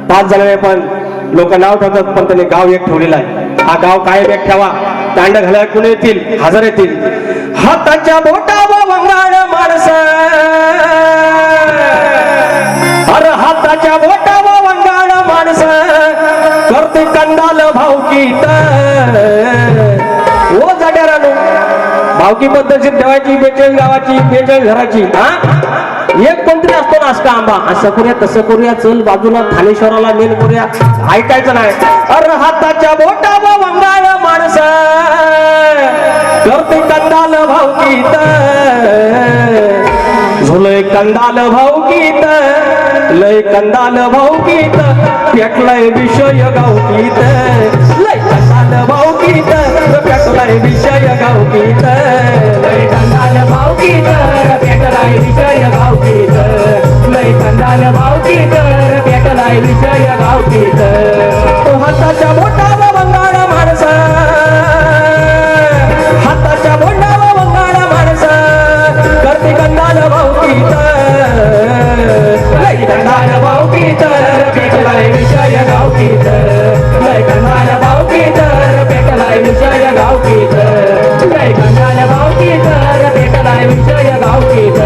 5 जणांनी पण लोक नाव ठेवतात, पण त्यांनी गाव एक ठेवलेला आहे. हा गाव कायम एक ठेवा. दांड घालायला कुणी येतील, हजार येतील. हाताच्या बोटावर वंगाळ माणसं, अरे हाताच्या बोटावर वंगाळ माणसं करते कंदाल भावकीत. ओ जाड्यारानो, भावकी पद्धतशीर ठेवायची, 42 गावाची, 42 घराची. एक कोणतरी असतो ना असका आंबा, असं करूया तसं करूया, चल बाजूला थानेश्वराला मेल करूया, ऐकायचं नाही. अरे हाताच्या बोटावर वंगाळ माणसं करते कंदाल भावकीत. झुलय कंदाल भावकीत, लय कंदाल भावकीत, पेटलाय विषय गावकीत. लय कंदाल भावकीत, पेटलाय विषय गावकीत. लय कंदाल भावकीत, पेटलाय विषय गावकीत. लय कंदाल भावकीत, पेटलाय विषय गावकीत. हाताच्या बोटावर वंगाळ माणसं, हाताच्या बोटावर वंगाळ माणसं करते कंदाल भावकीत. लय कंदाल भावकीत, पेटलाय विषय गावकीत. लय कंदाल भावकीत, पेटलाय विषय गावकीत. लय कंदाल भावकीत, पेटलाय विषय गावकीत.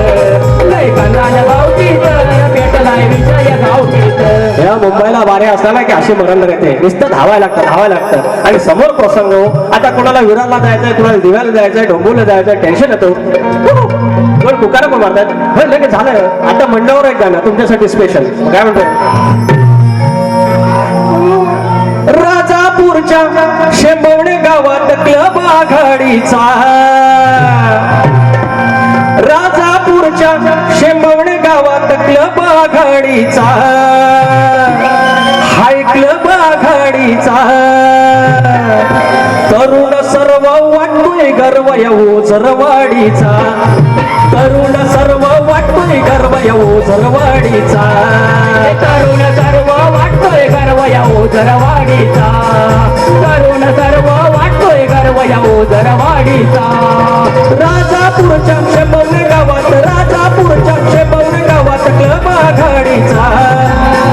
लय कंदाल भावकीत, पेटलाय विषय गावकीत. या मुंबईला वारे असताना की अशी मरण येते, नुसतं धावायला लागतं. आणि समोर प्रसंग हो, आता कोणाला विरारला जायचंय, कोणाला दिव्याला जायचंय, डोंबूला जायचंय, टेन्शन येतो. पण पुकारा पण मारतात. होय लगेच झालं. आता मंडळावर एक गाणं तुमच्यासाठी स्पेशल. काय म्हणतो? राजापूरच्या शेंबवणे गावात क्लब आघाडीचा, राजापूरच्या शेंबवणे गावात क्लब आघाडीचा, हाय क्लब आघाडीचा. तरुण सर्व वाटतोय गर्व येऊ जरवाडीचा. तरुण सर्व वाटतोय गर्व येऊ जरवाडीचा. तरुण सर्व वाटतोय गर्व येऊ जरवाडीचा. तरुण सर्व वाटतोय गर्व येऊ जरवाडीचा. राजापूरच्या शेंबवणे गावात, राजापूरच्या शेंबवणे गावात क्लब आघाडीचा,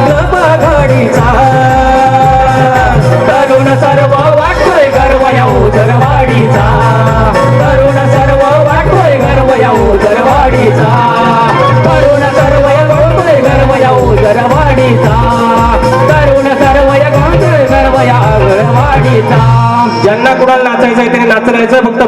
क्लब आघाडीचा. तरुण सर्व वाटतोय गर्व येऊ जरवाडीचा. तरुण सर्व वाटतोय गर्व येऊ जरवाडीचा. तरुण सर्व वाटतोय गर्व येऊ जरवाडीचा. तरुण सर्व वाटतोय गर्व येऊ जरवाडीचा. ज्यांना कुणाला नाचायचंय त्यांनी नाचायचं, फक्त